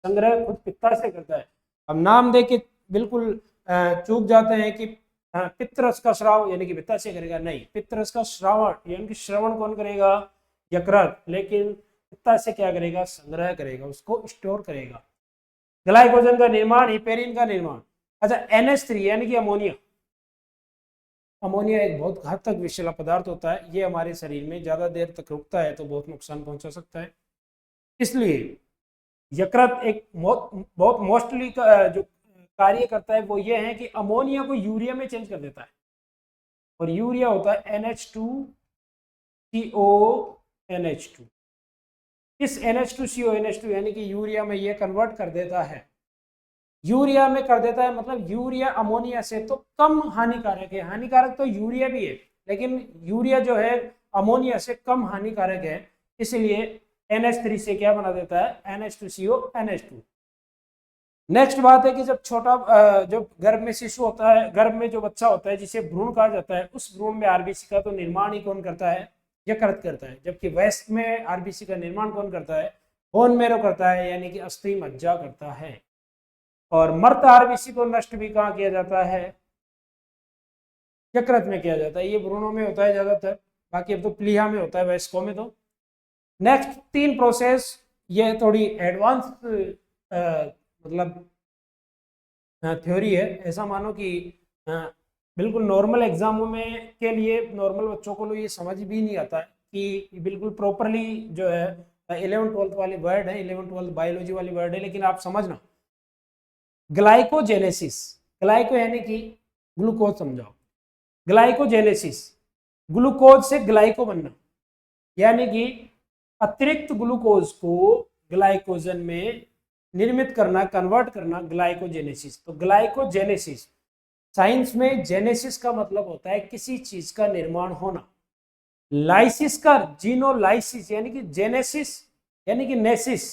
संग्रह खुद पित्ताशय करता है। अब नाम दे के बिल्कुल चूक जाते हैं कि पित्तरस का स्राव यानी कि पित्ताशय करेगा, नहीं। पित्तरस का श्रावण यानी कि श्रवण कौन करेगा? यकृत। लेकिन पित्ताशय क्या करेगा? संग्रह करेगा, उसको स्टोर करेगा। ग्लाइकोजन का निर्माण, हिपेरिन का निर्माण। अच्छा, NH3 यानी कि अमोनिया। अमोनिया एक बहुत घातक विषैला पदार्थ होता है। ये हमारे शरीर में ज्यादा देर तक रुकता है तो बहुत नुकसान पहुंचा सकता है। इसलिए यकृत एक बहुत मोस्टली जो कार्य करता है वो ये है कि अमोनिया को यूरिया में चेंज कर देता है। और यूरिया होता है NH2CONH2। इस NH2CONH2 यानी कि यूरिया में ये कन्वर्ट कर देता है। यूरिया में कर देता है मतलब यूरिया अमोनिया से तो कम हानिकारक है। हानिकारक तो यूरिया भी है, लेकिन यूरिया जो है अमोनिया से कम हानिकारक है। इसलिए NH3 से क्या बना देता है? NH2CONH2। नेक्स्ट बात है कि जब छोटा जो गर्भ में शिशु होता है, गर्भ में जो बच्चा होता है जिसे भ्रूण कहा जाता है, उस भ्रूण में आरबीसी का तो निर्माण ही कौन करता है? यकृत करता है। जबकि वयस्क में आरबीसी का निर्माण कौन करता है? बोन मैरो करता है, यानी कि अस्थि मज्जा करता है। और मृत आरबीसी को नष्ट भी कहाँ किया जाता है? यकृत में किया जाता है। ये भ्रूणों में होता है ज्यादातर, बाकी अब तो प्लीहा में होता है वयस्कों में। तो नेक्स्ट 3 प्रोसेस, ये थोड़ी एडवांस मतलब थ्योरी है। ऐसा मानो कि बिल्कुल नॉर्मल एग्जामों में के लिए, नॉर्मल बच्चों को ये समझ भी नहीं आता है कि बिल्कुल प्रॉपरली जो है 11th-12th वाली वर्ड है, 11th-12th बायोलॉजी वाली वर्ड है। लेकिन आप समझना, ग्लाइकोजेनेसिस, ग्लाइको यानी कि ग्लूकोज, समझाओ। ग्लाइकोजेनेसिस, ग्लूकोज से ग्लाइको बनना, यानी कि अतिरिक्त ग्लूकोज को ग्लाइकोजन में निर्मित करना, कन्वर्ट करना, ग्लाइकोजेनेसिस। तो ग्लाइकोजेनेसिस, साइंस में जेनेसिस का मतलब होता है किसी चीज का निर्माण होना। लाइसिस का, जीनोलाइसिस यानी कि जेनेसिस यानी कि नेसिस,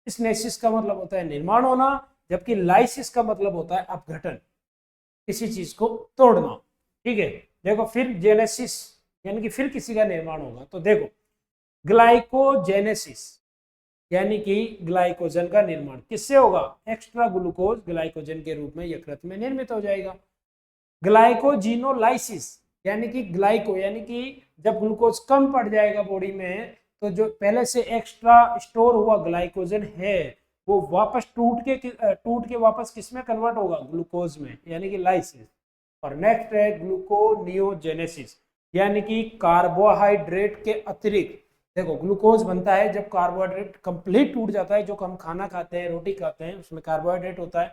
इस नेसिस का मतलब होता है निर्माण होना, जबकि लाइसिस का मतलब होता है अपघटन। किसी चीज को तोड़ना। ठीक है, देखो फिर जेनेसिस यानी कि फिर किसी का निर्माण होगा। तो देखो ग्लाइकोजेनेसिस यानी कि ग्लाइकोजन का निर्माण किससे होगा? एक्स्ट्रा ग्लूकोज ग्लाइकोजन के रूप में यकृत में निर्मित हो जाएगा। ग्लाइकोजिनोलाइसिस यानी कि ग्लाइको यानी कि जब ग्लूकोज कम पड़ जाएगा बॉडी में, तो जो पहले से एक्स्ट्रा स्टोर हुआ ग्लाइकोजन है वो वापस टूट के वापस किस में कन्वर्ट होगा? ग्लूकोज में, यानी कि लाइसिस। और नेक्स्ट है ग्लूकोनियोजेनेसिस यानी कि कार्बोहाइड्रेट के अतिरिक्त। देखो ग्लूकोज बनता है जब कार्बोहाइड्रेट कंप्लीट टूट जाता है। जो हम खाना खाते हैं, रोटी खाते हैं, उसमें कार्बोहाइड्रेट होता है,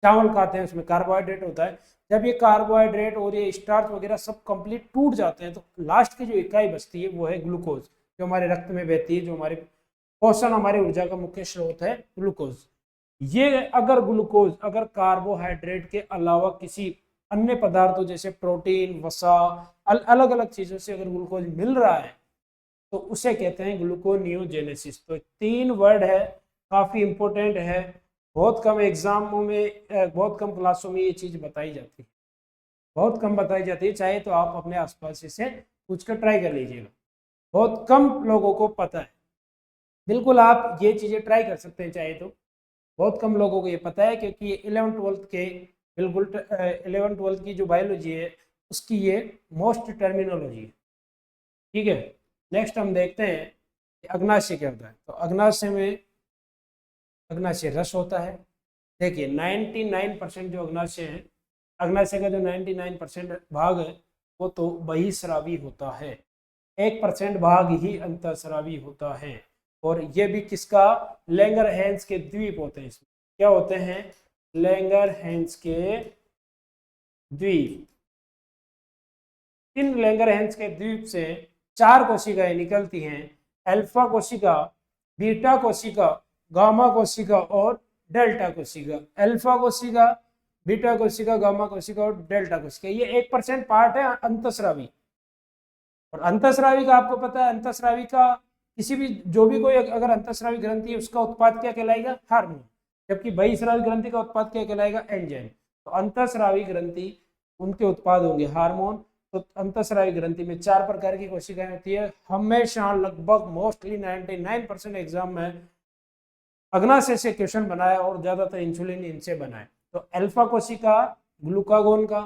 चावल खाते हैं उसमें कार्बोहाइड्रेट होता है। जब ये कार्बोहाइड्रेट और ये स्टार्च वगैरह सब कंप्लीट टूट जाते हैं तो लास्ट की जो इकाई बचती है वो है ग्लूकोज, जो हमारे रक्त में बहती है, जो हमारे पोषण हमारी ऊर्जा का मुख्य स्रोत है ग्लूकोज। ये अगर कार्बोहाइड्रेट के अलावा किसी अन्य पदार्थों जैसे प्रोटीन, वसा, अलग अलग चीजों से अगर ग्लूकोज मिल रहा है तो उसे कहते हैं ग्लूकोनियोजेनेसिस। तो 3 वर्ड है, काफी इंपॉर्टेंट है, बहुत कम एग्जामों में, बहुत कम क्लासों में ये चीज बताई जाती है, बहुत कम बताई जाती है। चाहे तो आप अपने आसपास इसे पूछ कर ट्राई कर लीजिएगा, बहुत कम लोगों को पता है। बिल्कुल आप ये चीजें ट्राई कर सकते हैं चाहे तो, बहुत कम लोगों को ये पता है, क्योंकि ये 11th-12th के बिल्कुल 11th-12th की जो बायोलॉजी है उसकी ये मोस्ट टर्मिनोलॉजी है। ठीक है, नेक्स्ट हम देखते हैं कि अग्नाशय क्या होता है। तो अग्नाशय रस होता है। देखिए 99% जो अग्नाशय है, अग्नाशय का जो 99% भाग है वो तो बहिस्रावी होता है, 1% भाग ही अंतःस्रावी होता है। और ये भी किसका? लैंगरहैंस के द्वीप होते हैं। इसमें क्या होते हैं? लैंगरहैंस के द्वीप। इन लैंगरहैंस के द्वीप से 4 कोशिकाएं निकलती हैं, अल्फा कोशिका, बीटा कोशिका, गामा कोशिका और डेल्टा कोशिका। अल्फा कोशिका, बीटा कोशिका, गामा कोशिका और डेल्टा कोशिका, ये 1% पार्ट है अंतःस्रावी। और अंतःस्रावी का आपको पता है, अंतःस्रावी का किसी भी जो भी कोई अगर अंतःस्रावी ग्रंथि है उसका उत्पाद क्या कहलाएगा? हार्मोन। जबकि बहिस्रावी ग्रंथि का उत्पाद क्या कहलाएगा? एंजाइम। तो अंतःस्रावी ग्रंथि उनके उत्पाद होंगे हार्मोन। तो अंतःस्रावी ग्रंथि में 4 प्रकार की कोशिकाएं होती है। हमेशा लगभग मोस्टली 99% एग्जाम में अग्नाशय से क्वेश्चन बनाया और ज्यादातर इंसुलिन इनसे बनाए। तो अल्फा कोशिका ग्लूकागोन का,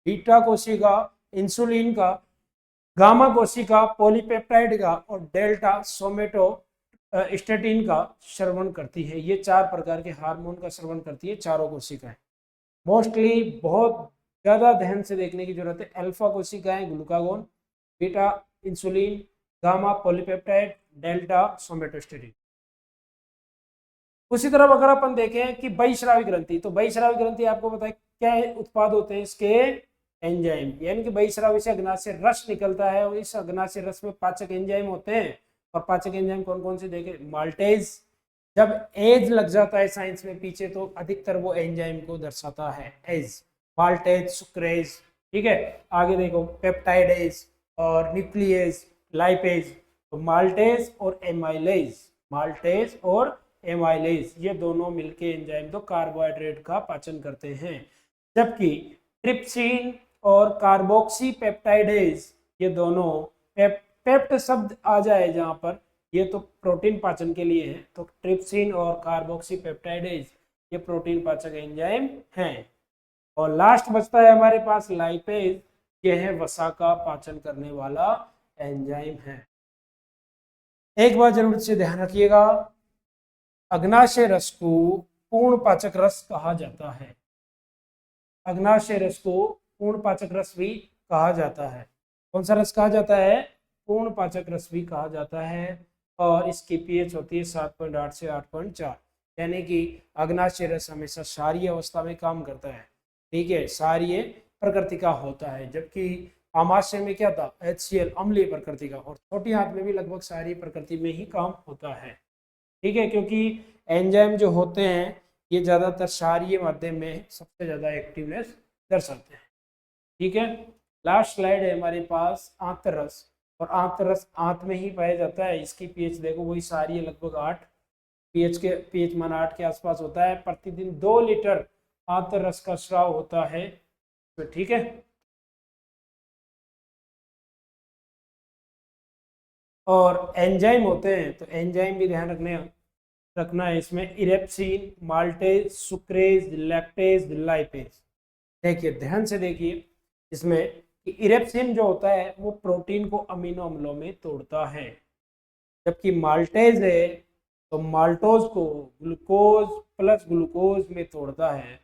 बीटा कोशिका इंसुलिन का, गामा कोशिका पॉलीपेप्टाइड का और डेल्टा सोमेटो स्टेटिन का श्रवण करती है। ये 4 प्रकार के हार्मोन का श्रवण करती है चारों कोशिकाएं। मोस्टली बहुत ज्यादा ध्यान से देखने की जरूरत है। अल्फा कोशिकाएं glucagon, beta insulin, gamma polypeptide, delta somatostatin. उसी तरह अगर अपन देखें कि बहिस्रावी ग्रंथि, तो बहिस्रावी ग्रंथि आपको पता है क्या उत्पाद होते हैं इसके? एंजाइम। यानी कि बहिस्रावी से अग्नाशय रस निकलता है और इस अग्नाशय रस में पाचक एंजाइम होते हैं। और पाचक एंजाइम कौन कौन से देखे? माल्टेज। जब एज लग जाता है साइंस में पीछे तो अधिकतर वो एंजाइम को दर्शाता है, एज, माल्टेज, सुक्रेज। ठीक है, आगे देखो पेप्टाइडेज और न्यूक्लियस, लाइपेज। तो माल्टेज और एमाइलेज, माल्टेज और एमाइलेज ये दोनों मिलके एंजाइम तो कार्बोहाइड्रेट का पाचन करते हैं। जबकि ट्रिप्सिन और कार्बोक्सी पेप्टाइडेज ये दोनों, पेप्ट शब्द आ जाए जहां पर, ये तो प्रोटीन पाचन के लिए है। तो ट्रिप्सिन और कार्बोक्सी पेप्टाइडेज ये प्रोटीन पाचक एंजाइम हैं। और लास्ट बचता है हमारे पास लाइपेज, ये है वसा का पाचन करने वाला एंजाइम है। एक बात जरूर से ध्यान रखिएगा, अग्नाशय रस को पूर्ण पाचक रस कहा जाता है। अग्नाशय रस को पूर्ण पाचक रस भी कहा जाता है। कौन सा रस कहा जाता है? पूर्ण पाचक रस भी कहा जाता है। और इसकी पीएच होती है 7.8 से 8.4, यानी कि अग्नाशय रस हमेशा क्षारीय अवस्था में काम करता है। ठीक है, क्षारीय प्रकृति का होता है। जबकि आमाशय में क्या था? HCl, अम्लीय प्रकृति का। और छोटी आंत में भी लगभग क्षारीय प्रकृति में ही काम होता है। ठीक है, क्योंकि एंजाइम जो होते हैं ये ज्यादातर क्षारीय माध्यम में सबसे ज्यादा एक्टिवनेस दर्शाते हैं। ठीक है, लास्ट स्लाइड है हमारे पास आंतररस। और आंतररस आंत में ही पाया जाता है। इसकी पीएच देखो वही क्षारीय लगभग 8, पीएच मान 8 के आसपास होता है। प्रतिदिन 2 लीटर आंतररस का स्राव होता है। तो ठीक है। और एंजाइम होते हैं तो एंजाइम भी ध्यान रखना है इसमें, erepsin, maltase, sucrase, lactase, lipase. देखिए ध्यान से देखिए इसमें कि इरेप्सिन जो होता है वो प्रोटीन को अमीनो अम्लों में तोड़ता है, जबकि माल्टेज है तो माल्टोज को ग्लूकोज प्लस ग्लूकोज में तोड़ता है।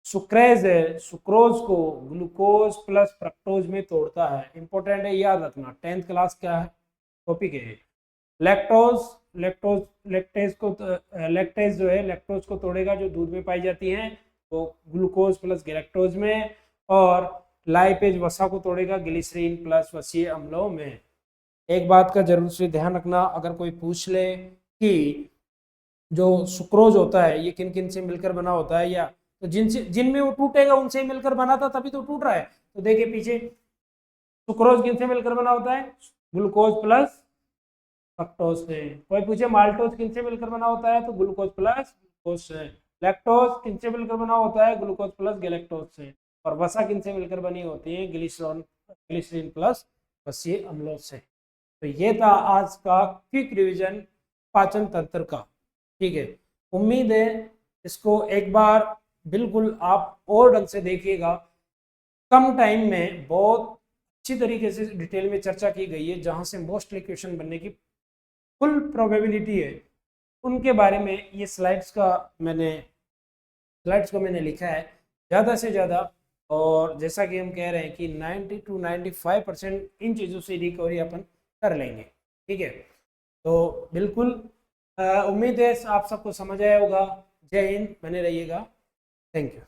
सुक्रेज है, सुक्रोज को ग्लूकोज प्लस फ्रक्टोज में तोड़ता है। इंपॉर्टेंट है, याद रखना, 10th क्लास क्या है टॉपिक है। लैक्टोज, लैक्टोज लैक्टेज को लैक्टेज जो है लैक्टोज को तोड़ेगा जो दूध में पाई जाती है तो ग्लूकोज प्लस गैलेक्टोज में, और लाइपेज वसा को तोड़ेगा ग्लिसरीन प्लस वसीय अम्लों में। एक बात का जरूर से ध्यान रखना, अगर कोई पूछ ले कि जो सुक्रोज होता है ये किन किन से मिलकर बना होता है, या तो जिनमें वो टूटेगा उनसे मिलकर बना था तभी तो टूट रहा है। तो देखिए पीछे सुक्रोज किन से मिलकर बना होता है, ग्लूकोज प्लस फ्रक्टोज से। कोई पूछे माल्टोज किन से मिलकर बना होता है तो ग्लूकोज प्लस ग्लूकोज से। लैक्टोज किन से मिलकर बना होता है, ग्लूकोज प्लस गैलेक्टोज से। और वसा किन से मिलकर बनी होती है, ग्लिसरीन प्लस वसीय अम्लों से। तो ये था आज का क्विक रिवीजन पाचन तंत्र का। ठीक है, उम्मीद है इसको एक बार बिल्कुल आप और ढंग से देखिएगा। कम टाइम में बहुत अच्छी तरीके से डिटेल में चर्चा की गई है, जहां से मोस्टली क्वेश्चन बनने की फुल प्रोबेबिलिटी है उनके बारे में ये स्लाइड्स को मैंने लिखा है ज़्यादा से ज़्यादा। और जैसा कि हम कह रहे हैं कि 90 to 95% इन चीज़ों से रिकवरी अपन कर लेंगे। ठीक है, तो बिल्कुल उम्मीद है आप सबको समझ आया होगा। जय हिंद, बने रहिएगा। Thank you.